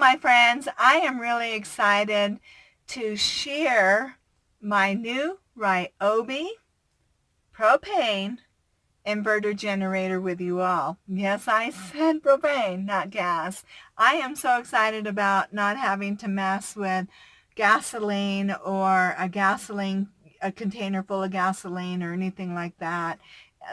my friends. I am really excited to share my new Ryobi Propane inverter generator with you all. Yes, I said propane, not gas. I am so excited about not having to mess with gasoline or a container full of gasoline or anything like that.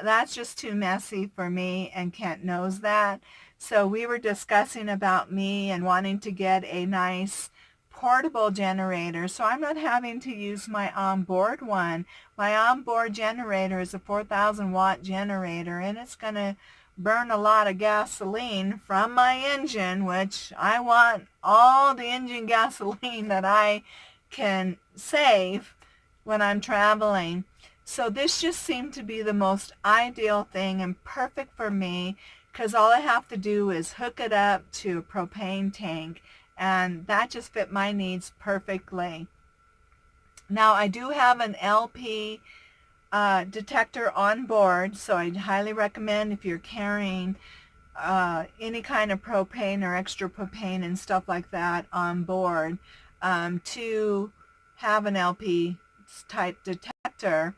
That's just too messy for me, and Kent knows that. So we were discussing about me and wanting to get a nice portable generator, so I'm not having to use my onboard one. My onboard generator is a 4,000 watt generator, and it's going to burn a lot of gasoline from my engine, which I want all the engine gasoline that I can save when I'm traveling. So this just seemed to be the most ideal thing and perfect for me, because all I have to do is hook it up to a propane tank, and that just fit my needs perfectly. Now I do have an LP detector on board, so I highly recommend, if you're carrying any kind of propane or extra propane and stuff like that on board, to have an LP type detector.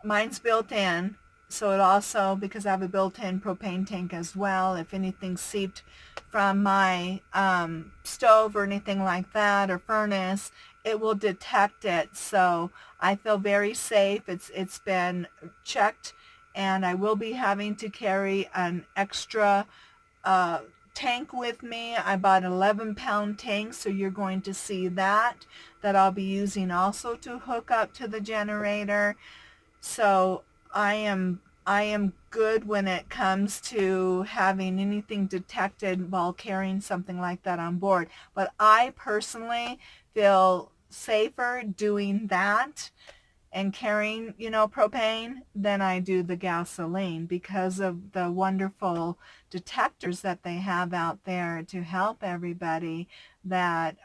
Mine's built in, so it also, because I have a built-in propane tank as well, if anything seeped from my stove or anything like that, or furnace, it will detect it. So I feel very safe. It's been checked, and I will be having to carry an extra tank with me. I bought an 11-pound tank, so you're going to see that I'll be using also to hook up to the generator. So I am good when it comes to having anything detected while carrying something like that on board. But I personally feel safer doing that and carrying, propane than I do the gasoline, because of the wonderful detectors that they have out there to help everybody that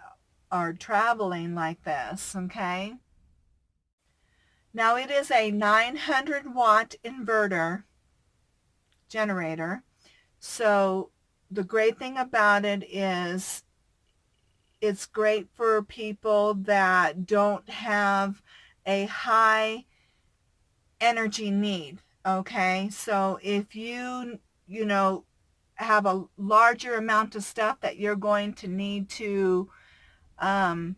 are traveling like this, okay? Now it is a 900 watt inverter generator. So the great thing about it is it's great for people that don't have a high energy need. Okay, so if you have a larger amount of stuff that you're going to need to have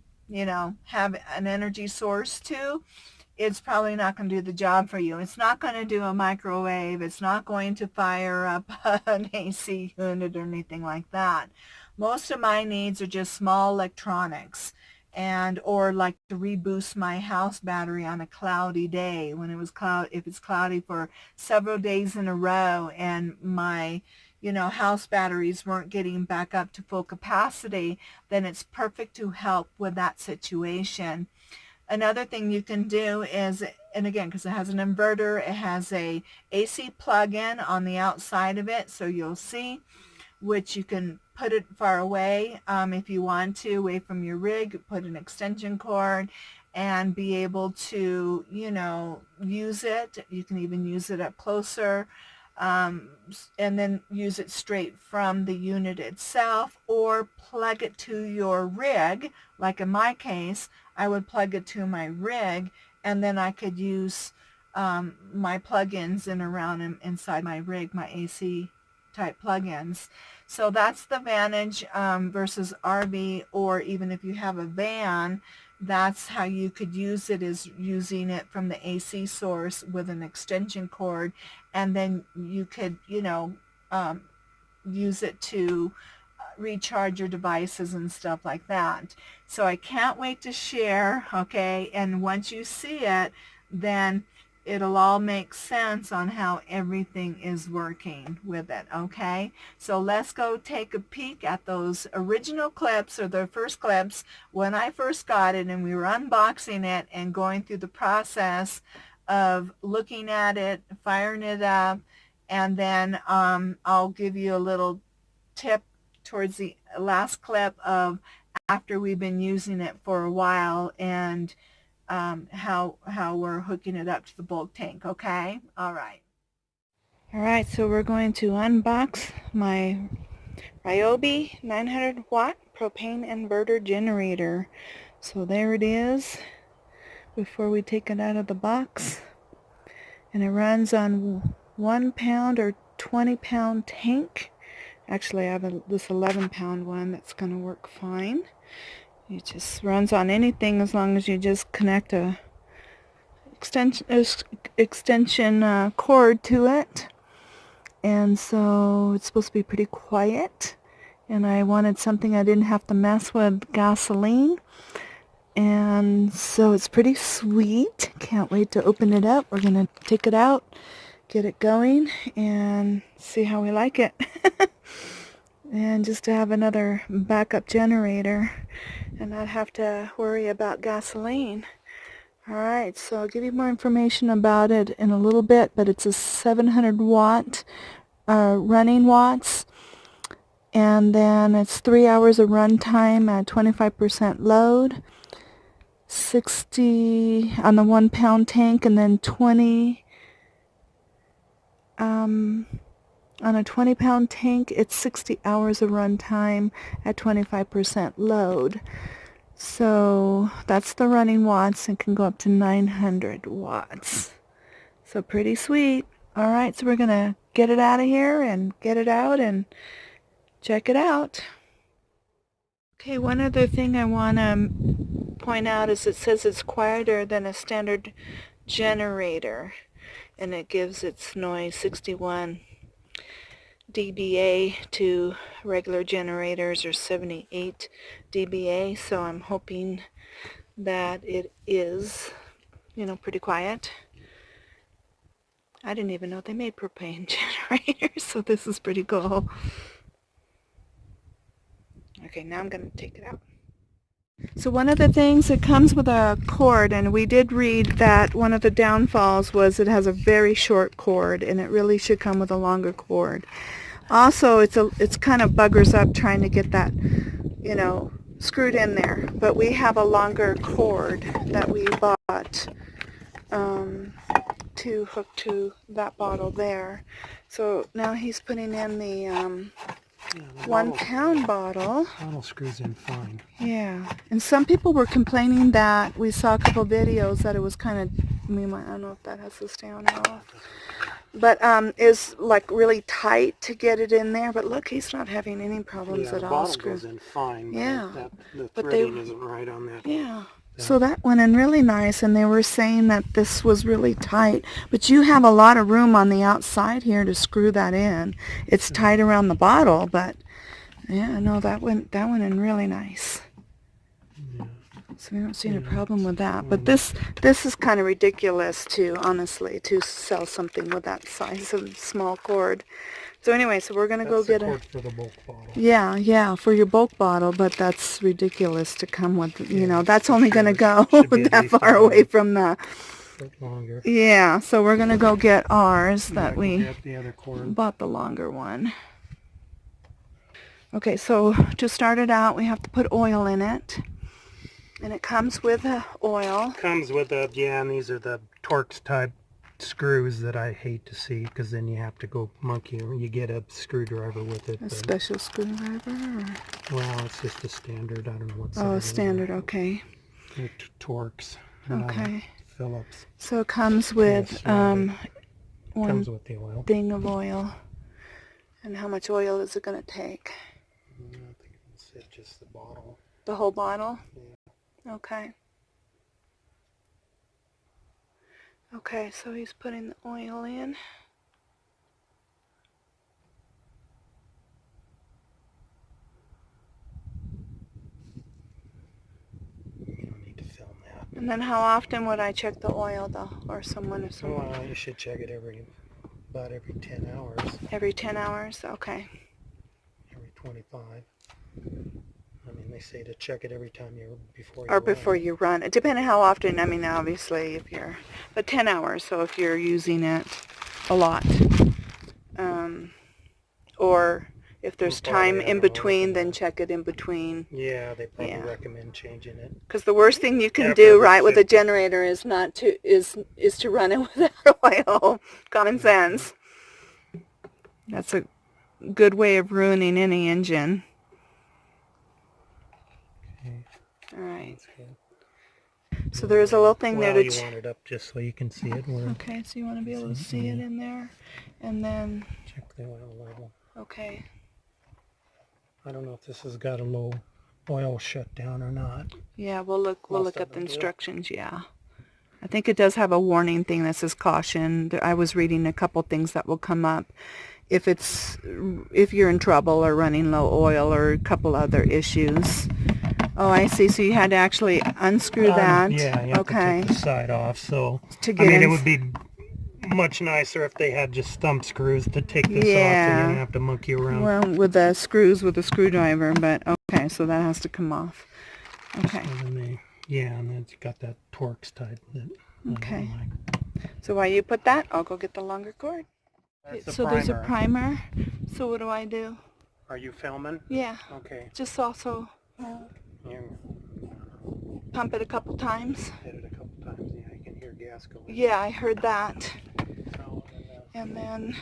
an energy source to, it's probably not going to do the job for you. It's not going to do a microwave. It's not going to fire up an AC unit or anything like that. Most of my needs are just small electronics, or like to reboost my house battery on a cloudy day, when if it's cloudy for several days in a row and my house batteries weren't getting back up to full capacity, then it's perfect to help with that situation. Another thing you can do is, and again, because it has an inverter, it has a AC plug-in on the outside of it, so you'll see, which you can put it far away if you want to, away from your rig, put an extension cord and be able to, use it. You can even use it up closer, and then use it straight from the unit itself, or plug it to your rig. Like in my case, I would plug it to my rig, and then I could use my plugins inside my rig, my AC type plugins. So that's the advantage versus RV, or even if you have a van, that's how you could use it, is using it from the AC source with an extension cord, and then you could, use it to recharge your devices and stuff like that. So I can't wait to share, okay? And once you see it, then it'll all make sense on how everything is working with it, okay? So let's go take a peek at those original clips, or the first clips when I first got it, and we were unboxing it and going through the process of looking at it, firing it up, and then I'll give you a little tip towards the last clip of after we've been using it for a while, and how we're hooking it up to the bulk tank, okay? All right, so we're going to unbox my Ryobi 900 watt propane inverter generator. So there it is before we take it out of the box. And it runs on 1 pound or 20-pound tank. Actually, I have this 11-pound one that's going to work fine. It just runs on anything as long as you just connect a extension cord to it. And so it's supposed to be pretty quiet. And I wanted something I didn't have to mess with gasoline. And so it's pretty sweet. Can't wait to open it up. We're going to take it out, get it going, and see how we like it. And just to have another backup generator and not have to worry about gasoline. Alright, so I'll give you more information about it in a little bit, but it's a 700 watt running watts, and then it's 3 hours of run time at 25% load, 60 on the 1 pound tank, and then 20 on a 20-pound tank. It's 60 hours of run time at 25% load. So that's the running watts, and can go up to 900 watts. So pretty sweet. Alright, so we're going to get it out of here and get it out and check it out. Okay, one other thing I want to point out is it says it's quieter than a standard generator, and it gives its noise 61 dBA to regular generators are 78 dBA, so I'm hoping that it is, pretty quiet. I didn't even know they made propane generators, so this is pretty cool. Okay, now I'm going to take it out. So one of the things, it comes with a cord, and we did read that one of the downfalls was it has a very short cord, and it really should come with a longer cord. Also, it's kind of buggers up trying to get that, screwed in there. But we have a longer cord that we bought to hook to that bottle there. So now he's putting in the 1 pound bottle. Bottle screws in fine. Yeah, and some people were complaining that we saw a couple videos that it was kind of, I don't know if that has to stay on or off, but is like really tight to get it in there. But look, he's not having any problems at all. The bottle goes in fine. Yeah, the threading isn't right on that. Yeah. So that went in really nice, and they were saying that this was really tight. But you have a lot of room on the outside here to screw that in. It's tight around the bottle, but yeah, no, that went in really nice. Yeah. So we don't see any problem with that. But this is kind of ridiculous too, honestly, to sell something with that size of small cord. So anyway, so we're going to go get cord for the bulk bottle. Yeah, for your bulk bottle, but that's ridiculous to come with, that's only going to go that far away from the... Longer. Yeah, so we're going to go get ours that we the other cord. Bought the longer one. Okay, so to start it out, we have to put oil in it. And it comes with oil. Comes with and these are the Torx type screws that I hate to see, because then you have to go monkey. You get a screwdriver with it. A special screwdriver? Or? Well, it's just a standard. I don't know what. Oh, standard. Okay. Torx. Okay. Phillips. So it comes with one comes with the oil. Thing of oil. And how much oil is it going to take? I think it's just the bottle. The whole bottle? Yeah. Okay. Okay, so he's putting the oil in. You don't need to film that. And then how often would I check the oil, though? Or someone? Well, you should check it about every 10 hours. Every 10 hours? Okay. Every 25. I mean, they say to check it every time before you run. It depends on how often. I mean, obviously, but 10 hours. So if you're using it a lot, or if there's time in between, then check it in between. Yeah, they probably recommend changing it. Because the worst thing you can do, right, with a generator is to run it without oil. Common sense. That's a good way of ruining any engine. All right. That's good. So there's a little thing there to... you want it up just so you can see it. Okay, so you want to be able to see it in there. And then... Check the oil level. Okay. I don't know if this has got a low oil shutdown or not. Yeah, we'll look at the instructions, yeah. I think it does have a warning thing that says caution. I was reading a couple things that will come up if you're in trouble or running low oil or a couple other issues. Oh, I see. So you had to actually unscrew that. Yeah, you have to take the side off. So it would be much nicer if they had just thumb screws to take this off, so you didn't have to monkey around. Well, with the screws with a screwdriver, but okay, so that has to come off. Okay. And then it's got that Torx type. Okay. So while you put that, I'll go get the longer cord. So there's a primer. So what do I do? Are you filming? Yeah. Okay. Just also pump it a couple times. Hit it a couple times. Yeah, you can hear gas going. Yeah, I heard that. So, and then...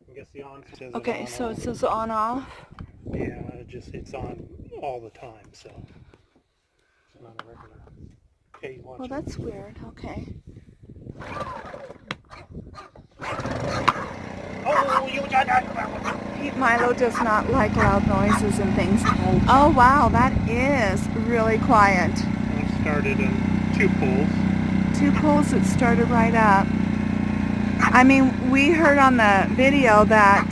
I guess the on says okay, on, so it says on off. Yeah, it's on all the time, so it's not a regular. Okay, watch well, that's weird. Okay. Milo does not like loud noises and things. Oh wow, that is really quiet. It started in 2 pulls. 2 pulls, it started right up. I mean, we heard on the video that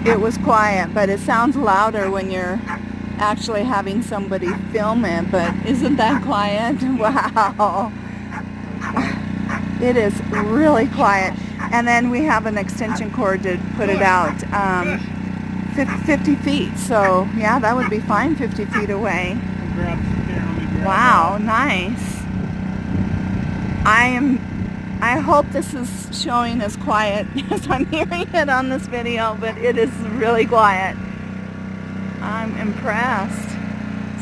it was quiet, but it sounds louder when you're actually having somebody film it, but isn't that quiet? Wow. It is really quiet. And then we have an extension cord to put it out 50 feet. So, yeah, that would be fine 50 feet away. Wow, nice. I hope this is showing as quiet as I'm hearing it on this video, but it is really quiet. I'm impressed.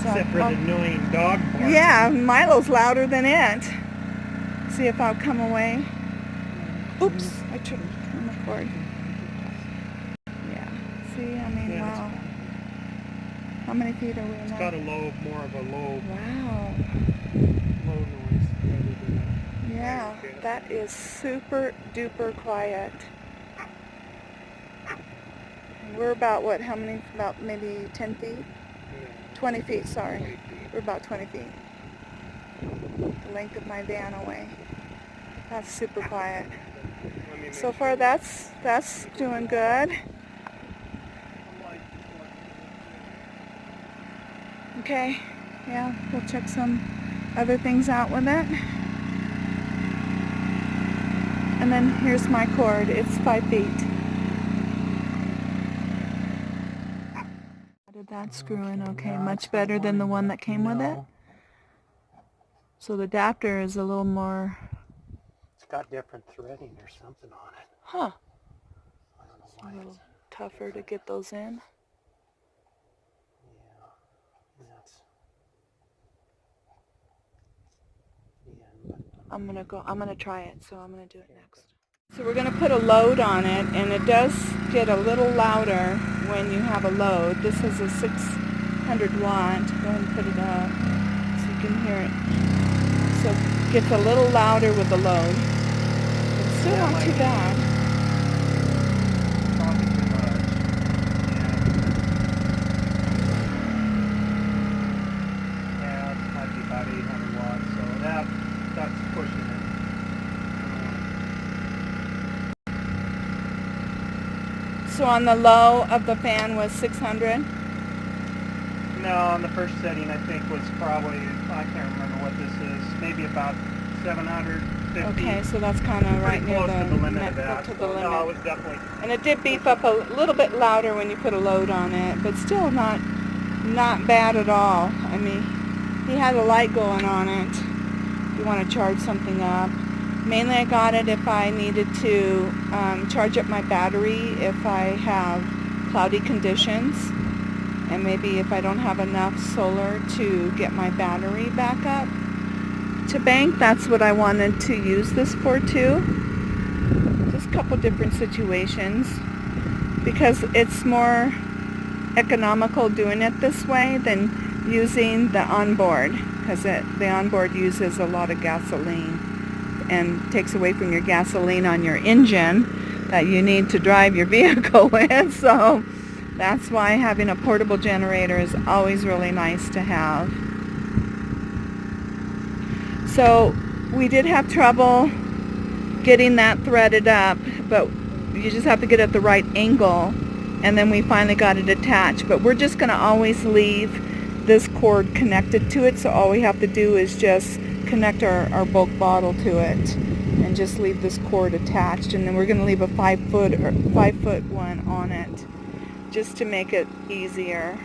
So, except for the annoying dog bark. Yeah, Milo's louder than it. See if I'll come away. Oops, I turned the cord. Yeah, see, I mean, wow. How many feet are we now? It's got more of a low. Wow. Low noise rather than a... Yeah, that is super duper quiet. We're about what, how many, about maybe 10 feet? 20 feet, sorry. 20 feet. We're about 20 feet. The length of my van away. That's super quiet. So far that's doing good. Okay, yeah, we'll check some other things out with it. And then here's my cord. It's 5 feet. How did that screw in? Okay, much better than the one that came with it. So the adapter is a little more... It's got different threading or something on it. Huh. I don't know It's why. a little tougher to get those in. Yeah. That's... Yeah. I'm gonna try it, so I'm gonna do it next. So we're gonna put a load on it, and it does get a little louder when you have a load. This is a 600 watt. Go ahead and put it up so you can hear it. So it gets a little louder with the load. It's still not too bad. Probably too much. Yeah, it might be about 800 watts, so that's pushing it. So on the low of the fan was 600? No, on the first setting I think was probably, I can't remember what this is, maybe about 750. Okay, so that's kind of right near close to the limit net of that. to the limit. No, it was definitely... And it did beef up a little bit louder when you put a load on it, but still not bad at all. I mean, he had a light going on it. If you want to charge something up. Mainly I got it if I needed to charge up my battery if I have cloudy conditions, and maybe if I don't have enough solar to get my battery back up to bank. That's what I wanted to use this for too. Just a couple different situations, because it's more economical doing it this way than using the onboard, because the onboard uses a lot of gasoline and takes away from your gasoline on your engine that you need to drive your vehicle with. So that's why having a portable generator is always really nice to have. So we did have trouble getting that threaded up, but you just have to get it at the right angle, and then we finally got it attached. But we're just going to always leave this cord connected to it, so all we have to do is just connect our bulk bottle to it and just leave this cord attached, and then we're going to leave a 5 foot one on it just to make it easier.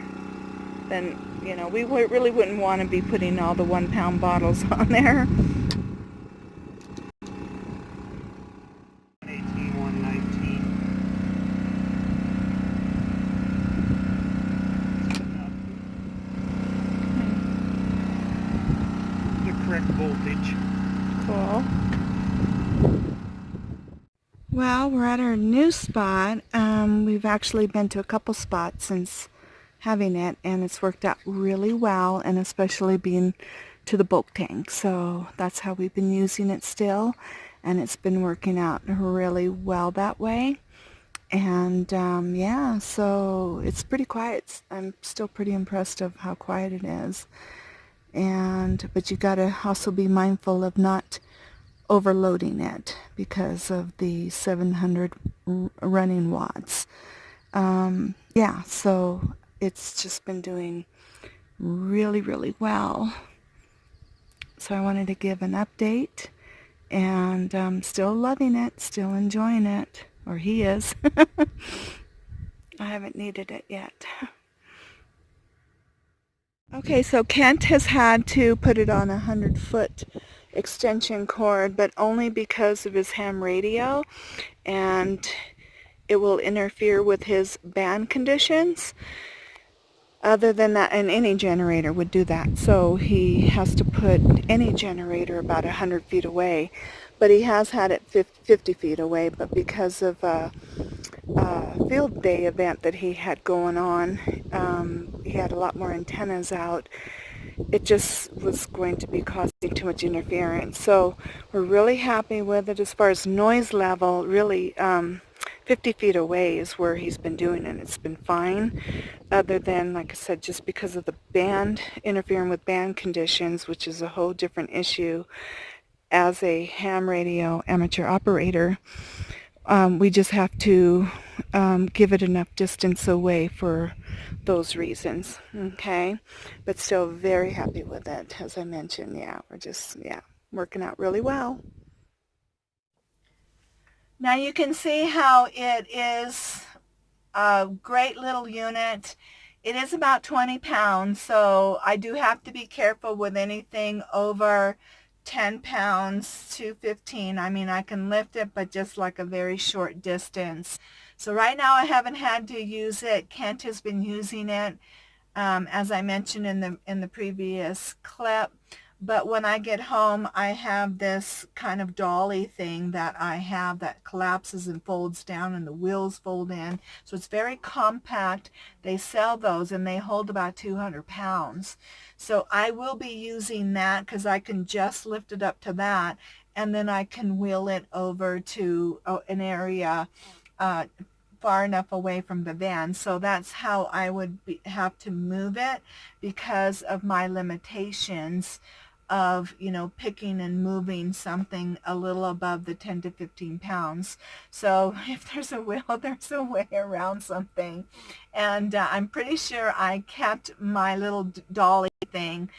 Then, you know, we really wouldn't want to be putting all the 1 pound bottles on there. 118, 119. The correct voltage. Cool. Well, we're at our new spot. We've actually been to a couple spots since having it, and it's worked out really well, and especially being to the bulk tank. So that's how we've been using it still, and it's been working out really well that way. And yeah, so it's pretty quiet. I'm still pretty impressed of how quiet it is. But you got to also be mindful of not overloading it because of the 700 running watts. Yeah, so it's just been doing really, really well. So I wanted to give an update, and still loving it, still enjoying it, or he is. I haven't needed it yet. Okay, so Kent has had to put it on a 100-foot extension cord, but only because of his ham radio, and it will interfere with his band conditions. Other than that, and any generator would do that, so he has to put any generator about 100 feet away, but he has had it 50 feet away, but because of a field day event that he had going on, he had a lot more antennas out. It just was going to be causing too much interference. So we're really happy with it. As far as noise level, really 50 feet away is where he's been doing it. It's been fine, other than, like I said, just because of the band, interfering with band conditions, which is a whole different issue. As a ham radio amateur operator, we just have to give it enough distance away for those reasons, okay? But still very happy with it, as I mentioned. Yeah, we're just, yeah, working out really well. Now you can see how it is a great little unit. It is about 20 pounds, so I do have to be careful with anything over 10 pounds to 15. I mean, I can lift it, but just like a very short distance. So right now I haven't had to use it. Kent has been using it, as I mentioned in the previous clip. But when I get home, I have this kind of dolly thing that I have that collapses and folds down, and the wheels fold in. So it's very compact. They sell those, and they hold about 200 pounds. So I will be using that because I can just lift it up to that, and then I can wheel it over to an area far enough away from the van. So that's how I would have to move it because of my limitations of, you know, picking and moving something a little above the 10 to 15 pounds. So if there's a wheel, there's a way around something. And I'm pretty sure I kept my little dolly thing,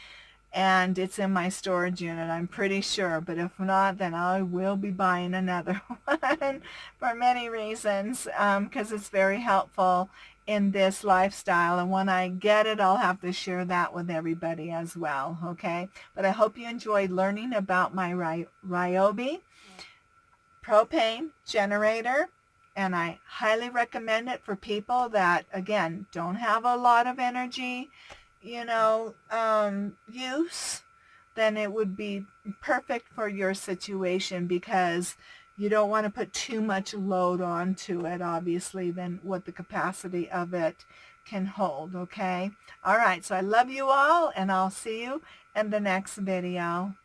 and it's in my storage unit, I'm pretty sure. But if not, then I will be buying another one for many reasons, because it's very helpful in this lifestyle. And when I get it, I'll have to share that with everybody as well, okay? But I hope you enjoyed learning about my Ryobi propane generator, and I highly recommend it for people that, again, don't have a lot of energy, you know, use. Then it would be perfect for your situation, because you don't want to put too much load onto it, obviously, than what the capacity of it can hold, okay? All right, so I love you all, and I'll see you in the next video.